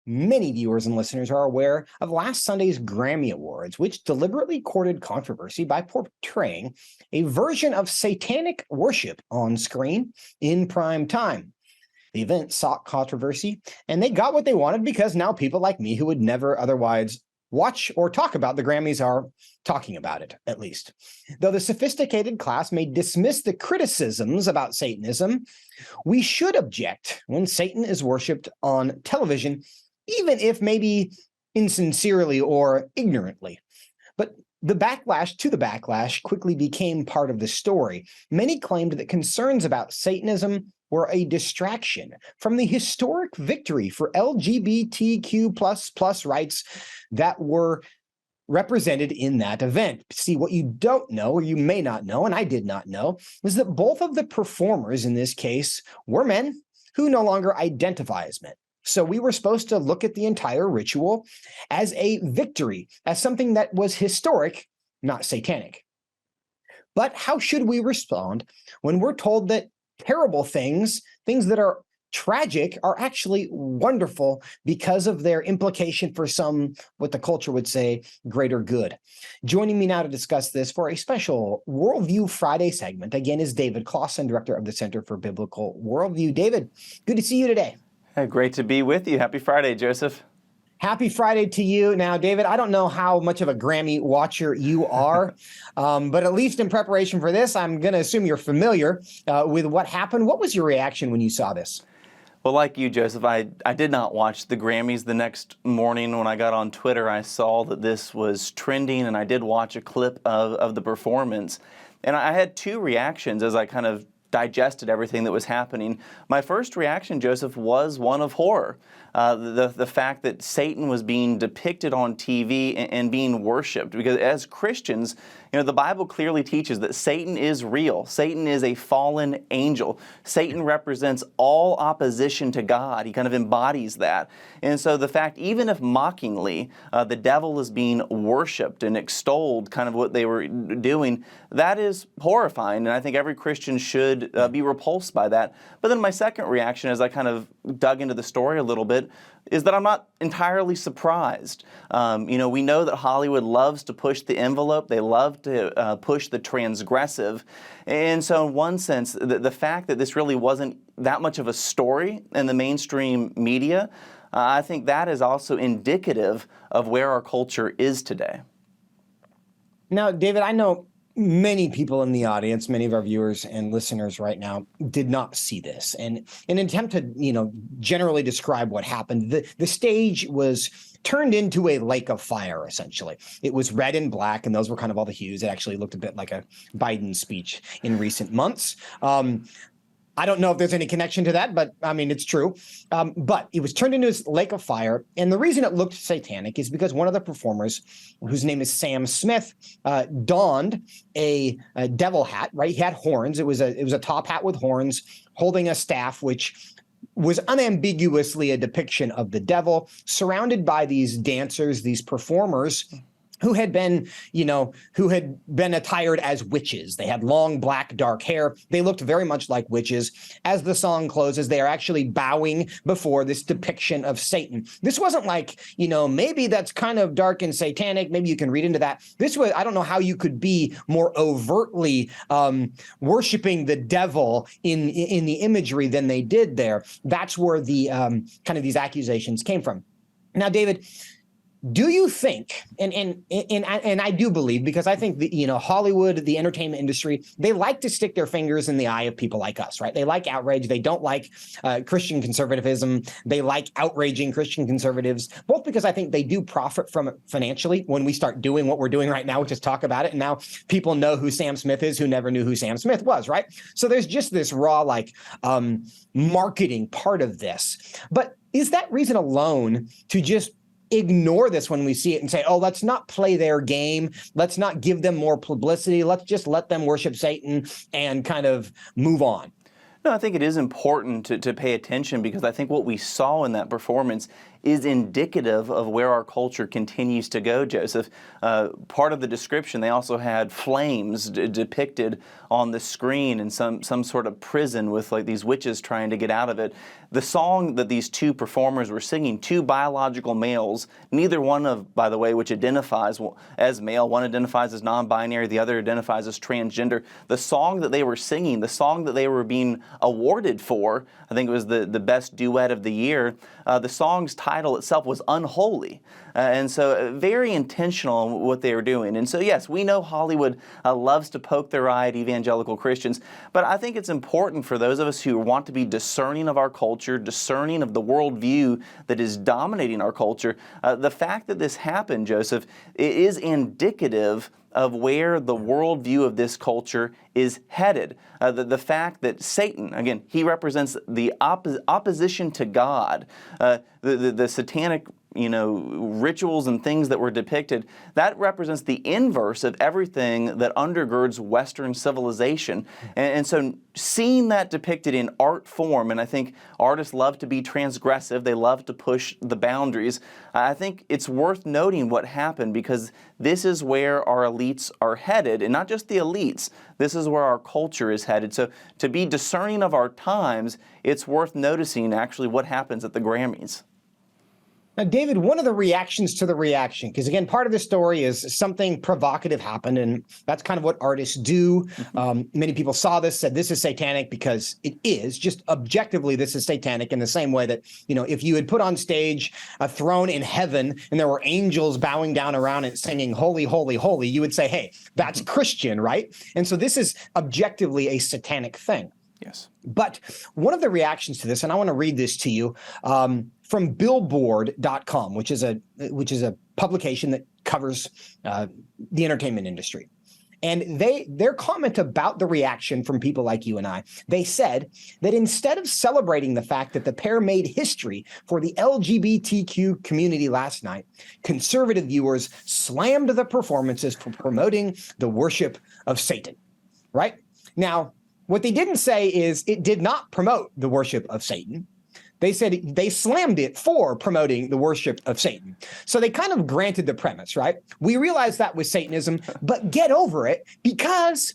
Many viewers and listeners are aware of last Sunday's Grammy Awards, which deliberately courted controversy by portraying a version of satanic worship on screen in prime time. The event sought controversy, and they got what they wanted because now people like me who would never otherwise watch or talk about the Grammys are talking about it, at least. Though the sophisticated class may dismiss the criticisms about Satanism, we should object when Satan is worshipped on television, even if maybe insincerely or ignorantly. But the backlash quickly became part of the story. Many claimed that concerns about Satanism were a distraction from the historic victory for LGBTQ++ rights that were represented in that event. See, what you don't know, or you may not know, and I did not know, is that both of the performers in this case were men who no longer identify as men. So we were supposed to look at the entire ritual as a victory, as something that was historic, not satanic. But how should we respond when we're told that terrible things that are tragic, are actually wonderful because of their implication for some, what the culture would say, greater good? Joining me now to discuss this for a special Worldview Friday segment, again, is David Closson, director of the Center for Biblical Worldview. David, good to see you today. Hey, great to be with you. Happy Friday, Joseph. Happy Friday to you. Now, David, I don't know how much of a Grammy watcher you are, but at least in preparation for this, I'm going to assume you're familiar with what happened. What was your reaction when you saw this? Well, like you, Joseph, I did not watch the Grammys. The next morning when I got on Twitter, I saw that this was trending, and I did watch a clip of the performance. And I had two reactions as I kind of digested everything that was happening. My first reaction, Joseph, was one of horror. The fact that Satan was being depicted on TV and being worshipped. Because as Christians, the Bible clearly teaches that Satan is real. Satan is a fallen angel. Satan represents all opposition to God. He kind of embodies that. And so the fact, even if mockingly, the devil is being worshipped and extolled, kind of what they were doing, that is horrifying. And I think every Christian should be repulsed by that. But then my second reaction, as I kind of dug into the story a little bit, is that I'm not entirely surprised. We know that Hollywood loves to push the envelope. They love to push the transgressive. And so in one sense, the fact that this really wasn't that much of a story in the mainstream media, I think that is also indicative of where our culture is today. Now, David, I know many people in the audience, many of our viewers and listeners right now did not see this. And in an attempt to, generally describe what happened, the stage was turned into a lake of fire, essentially. It was red and black, and those were kind of all the hues. It actually looked a bit like a Biden speech in recent months. I don't know if there's any connection to that, but I mean, it's true. But it was turned into this lake of fire. And the reason it looked satanic is because one of the performers, whose name is Sam Smith, donned a devil hat, right? He had horns. It was a top hat with horns, holding a staff, which was unambiguously a depiction of the devil, surrounded by these dancers, these performers, who had been attired as witches. They had long, black, dark hair. They looked very much like witches. As the song closes, they are actually bowing before this depiction of Satan. This wasn't like, maybe that's kind of dark and satanic. Maybe you can read into that. This was, I don't know how you could be more overtly worshiping the devil in the imagery than they did there. That's where the kind of these accusations came from. Now, David, do you think, and I do believe, because I think Hollywood, the entertainment industry, they like to stick their fingers in the eye of people like us, right? They like outrage. They don't like Christian conservatism. They like outraging Christian conservatives, both because I think they do profit from it financially when we start doing what we're doing right now, which is talk about it. And now people know who Sam Smith is, who never knew who Sam Smith was, right? So there's just this raw marketing part of this. But is that reason alone to just ignore this when we see it and say, oh, let's not play their game. Let's not give them more publicity. Let's just let them worship Satan and kind of move on? No, I think it is important to pay attention, because I think what we saw in that performance is indicative of where our culture continues to go, Joseph. Part of the description, they also had flames depicted on the screen in some sort of prison with like these witches trying to get out of it. The song that these two performers were singing, two biological males, neither one of, by the way, which identifies as male, one identifies as non-binary, the other identifies as transgender. The song that they were singing, the song that they were being awarded for, I think it was the best duet of the year, the song's title itself was Unholy. And so very intentional in what they were doing. And so yes, we know Hollywood loves to poke their eye at evangelical Christians, but I think it's important for those of us who want to be discerning of our culture, discerning of the worldview that is dominating our culture. The fact that this happened, Joseph, it is indicative of where the worldview of this culture is headed. The fact that Satan, again, he represents the opposition to God, the satanic rituals and things that were depicted, that represents the inverse of everything that undergirds Western civilization. And so seeing that depicted in art form, and I think artists love to be transgressive, they love to push the boundaries, I think it's worth noting what happened because this is where our elites are headed, and not just the elites, this is where our culture is headed. So to be discerning of our times, it's worth noticing actually what happens at the Grammys. Now, David, one of the reactions to the reaction, because again, part of the story is something provocative happened, and that's kind of what artists do. Many people saw this, said this is satanic because it is. Just objectively, this is satanic in the same way that, if you had put on stage a throne in heaven and there were angels bowing down around it singing, holy, holy, holy, you would say, hey, that's Christian, right? And so this is objectively a satanic thing. Yes. But one of the reactions to this, and I want to read this to you, from Billboard.com, which is a publication that covers the entertainment industry. And their comment about the reaction from people like you and I, they said that instead of celebrating the fact that the pair made history for the LGBTQ community last night, conservative viewers slammed the performances for promoting the worship of Satan, right? Now, what they didn't say is it did not promote the worship of Satan. They said they slammed it for promoting the worship of Satan. So they kind of granted the premise, right? We realize that was Satanism, but get over it because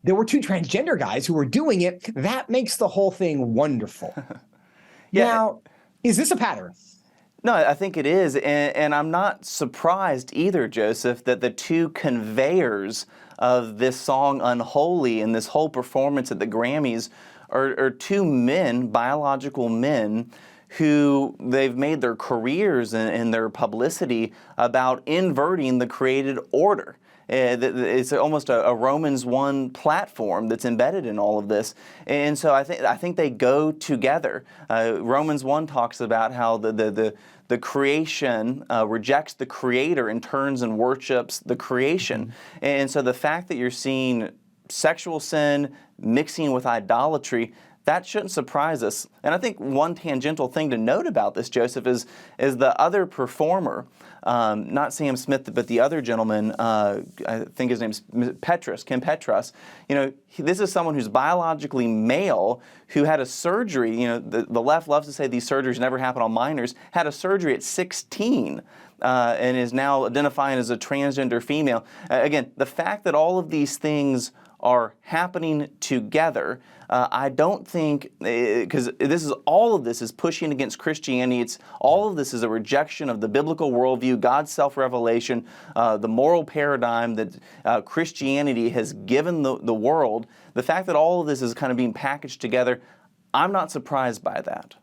there were two transgender guys who were doing it. That makes the whole thing wonderful. Yeah. Now, is this a pattern? No, I think it is. And I'm not surprised either, Joseph, that the two conveyors of this song Unholy and this whole performance at the Grammys are two men, biological men, who they've made their careers and their publicity about inverting the created order. It's almost a Romans 1 platform that's embedded in all of this. And so I think they go together. Romans 1 talks about how the creation rejects the creator and turns and worships the creation. Mm-hmm. And so the fact that you're seeing sexual sin mixing with idolatry, that shouldn't surprise us. And I think one tangential thing to note about this, Joseph, is the other performer, not Sam Smith, but the other gentleman, I think his name's Kim Petras. This is someone who's biologically male who had a surgery. The left loves to say these surgeries never happen on minors. Had a surgery at 16. And is now identifying as a transgender female. Again, the fact that all of these things are happening together, I don't think, because all of this is pushing against Christianity. All of this is a rejection of the biblical worldview, God's self-revelation, the moral paradigm that Christianity has given the world. The fact that all of this is kind of being packaged together, I'm not surprised by that.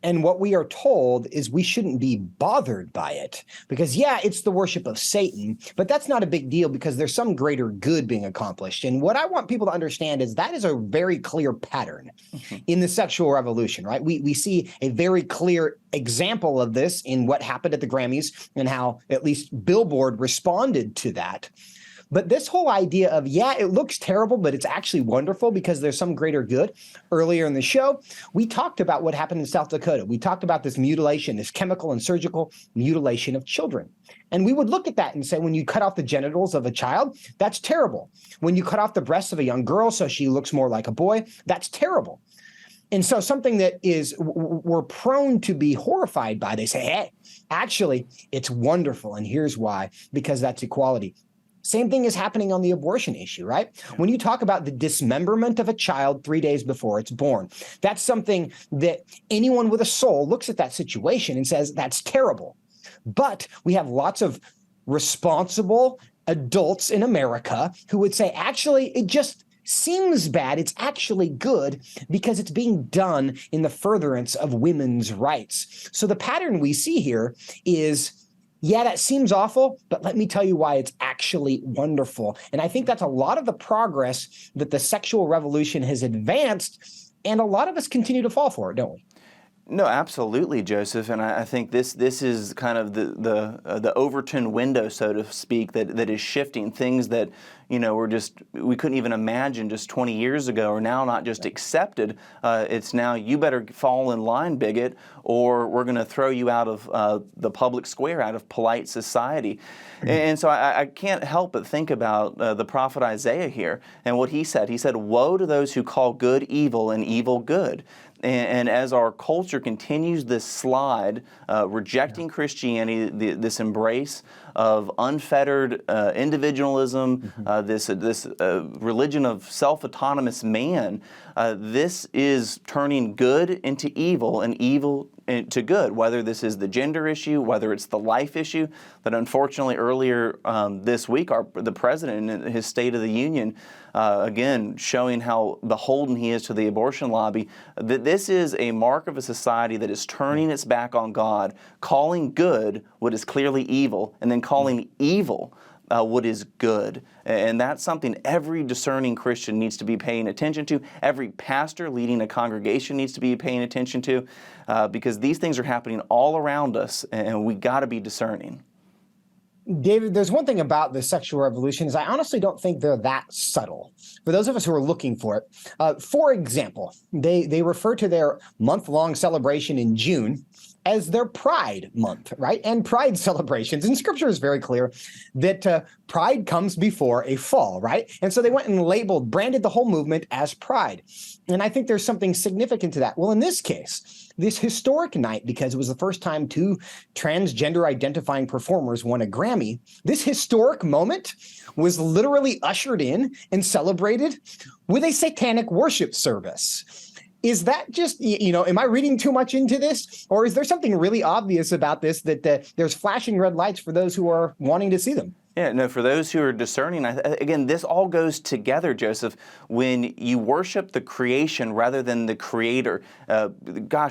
And what we are told is we shouldn't be bothered by it because, yeah, it's the worship of Satan, but that's not a big deal because there's some greater good being accomplished. And what I want people to understand is that is a very clear pattern in the sexual revolution, right? We see a very clear example of this in what happened at the Grammys and how at least Billboard responded to that. But this whole idea of, yeah, it looks terrible, but it's actually wonderful because there's some greater good. Earlier in the show, we talked about what happened in South Dakota. We talked about this mutilation, this chemical and surgical mutilation of children. And we would look at that and say, when you cut off the genitals of a child, that's terrible. When you cut off the breasts of a young girl so she looks more like a boy, that's terrible. And so something that we're prone to be horrified by, they say, hey, actually, it's wonderful. And here's why, because that's equality. Same thing is happening on the abortion issue, right? When you talk about the dismemberment of a child 3 days before it's born, that's something that anyone with a soul looks at that situation and says, that's terrible. But we have lots of responsible adults in America who would say, actually, it just seems bad. It's actually good because it's being done in the furtherance of women's rights. So the pattern we see here is, yeah, that seems awful, but let me tell you why it's actually wonderful. And I think that's a lot of the progress that the sexual revolution has advanced, and a lot of us continue to fall for it, don't we? No, absolutely, Joseph, and I think this is kind of the Overton window, so to speak, that is shifting. Things that we couldn't even imagine just 20 years ago are now not just accepted. It's now, you better fall in line, bigot, or we're going to throw you out of the public square, out of polite society. And so I can't help but think about the prophet Isaiah here and what he said. He said, "Woe to those who call good evil and evil good." And as our culture continues this slide, rejecting Christianity, this embrace of unfettered individualism, this religion of self-autonomous man, this is turning good into evil and evil to good, whether this is the gender issue, whether it's the life issue that unfortunately earlier this week the president in his State of the Union, again showing how beholden he is to the abortion lobby, that this is a mark of a society that is turning its back on God, calling good what is clearly evil, and then calling evil what is good. And that's something every discerning Christian needs to be paying attention to. Every pastor leading a congregation needs to be paying attention to, because these things are happening all around us, and we got to be discerning. David, there's one thing about the sexual revolution is I honestly don't think they're that subtle. For those of us who are looking for it, for example, they refer to their month-long celebration in June as their Pride Month, right? And Pride celebrations. And Scripture is very clear that Pride comes before a fall, right? And so they went and branded the whole movement as Pride. And I think there's something significant to that. Well, in this case, this historic night, because it was the first time two transgender identifying performers won a Grammy, this historic moment was literally ushered in and celebrated with a satanic worship service. Is that just, am I reading too much into this? Or is there something really obvious about this that there's flashing red lights for those who are wanting to see them? Yeah, no, for those who are discerning, again, this all goes together, Joseph, when you worship the creation rather than the creator.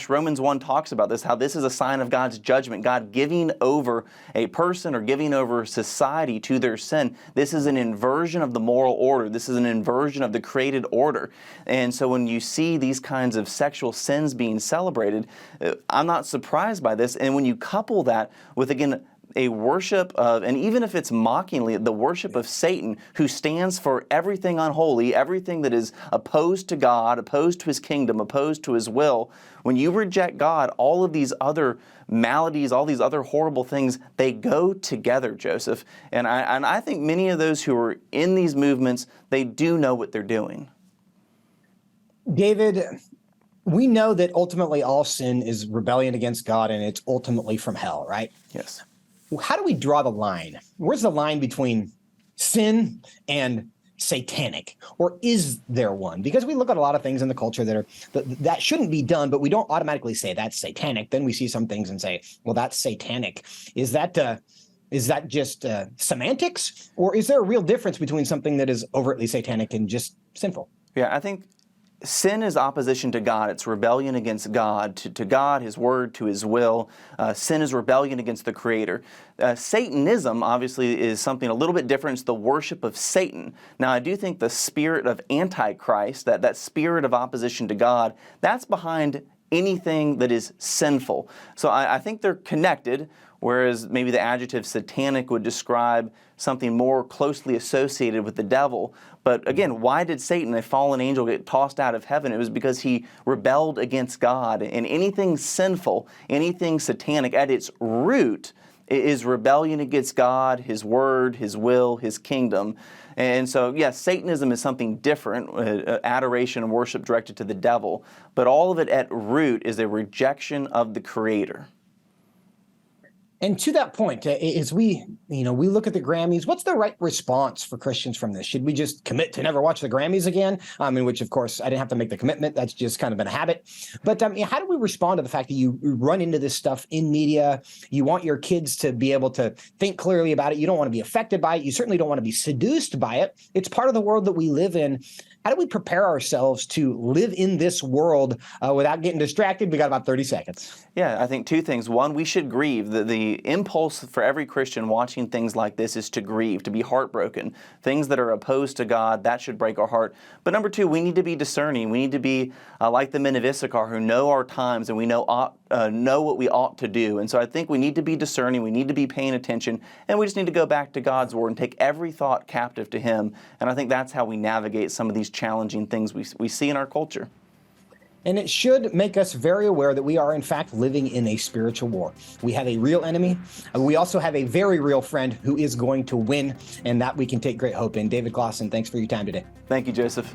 Romans 1 talks about this, how this is a sign of God's judgment, God giving over a person or giving over society to their sin. This is an inversion of the moral order. This is an inversion of the created order. And so when you see these kinds of sexual sins being celebrated, I'm not surprised by this. And when you couple that with, again, a worship of, and even if it's mockingly, the worship of Satan, who stands for everything unholy, everything that is opposed to God, opposed to His kingdom, opposed to His will. When you reject God, all of these other maladies, all these other horrible things, they go together, Joseph. And I think many of those who are in these movements, they do know what they're doing. David, we know that ultimately all sin is rebellion against God, and it's ultimately from hell, right? Yes. How do we draw the line? Where's the line between sin and satanic? Or is there one? Because we look at a lot of things in the culture that shouldn't be done, but we don't automatically say that's satanic. Then we see some things and say, well, that's satanic. Is that just semantics? Or is there a real difference between something that is overtly satanic and just sinful? Yeah, I think sin is opposition to God. It's rebellion against God, to God, His word, to His will. Sin is rebellion against the Creator. Satanism, obviously, is something a little bit different. It's the worship of Satan. Now, I do think the spirit of Antichrist, that spirit of opposition to God, that's behind anything that is sinful. So I think they're connected, whereas maybe the adjective satanic would describe something more closely associated with the devil. But again, why did Satan, a fallen angel, get tossed out of heaven? It was because he rebelled against God. And anything sinful, anything satanic, at its root, is rebellion against God, His Word, His will, His kingdom. And so, yes, Satanism is something different, adoration and worship directed to the devil, but all of it at root is a rejection of the Creator. And to that point, as we look at the Grammys, what's the right response for Christians from this? Should we just commit to never watch the Grammys again? In which, of course, I didn't have to make the commitment. That's just kind of been a habit. But how do we respond to the fact that you run into this stuff in media? You want your kids to be able to think clearly about it. You don't want to be affected by it. You certainly don't want to be seduced by it. It's part of the world that we live in. How do we prepare ourselves to live in this world without getting distracted? We got about 30 seconds. Yeah, I think two things. One, we should grieve. The impulse for every Christian watching things like this is to grieve, to be heartbroken. Things that are opposed to God, that should break our heart. But number two, we need to be discerning. We need to be like the men of Issachar who know our times and we know what we ought to do. And so I think we need to be discerning. We need to be paying attention. And we just need to go back to God's Word and take every thought captive to Him. And I think that's how we navigate some of these challenging things we see in our culture. And it should make us very aware that we are, in fact, living in a spiritual war. We have a real enemy. We also have a very real friend who is going to win, and that we can take great hope in. David Closson, thanks for your time today. Thank you, Joseph.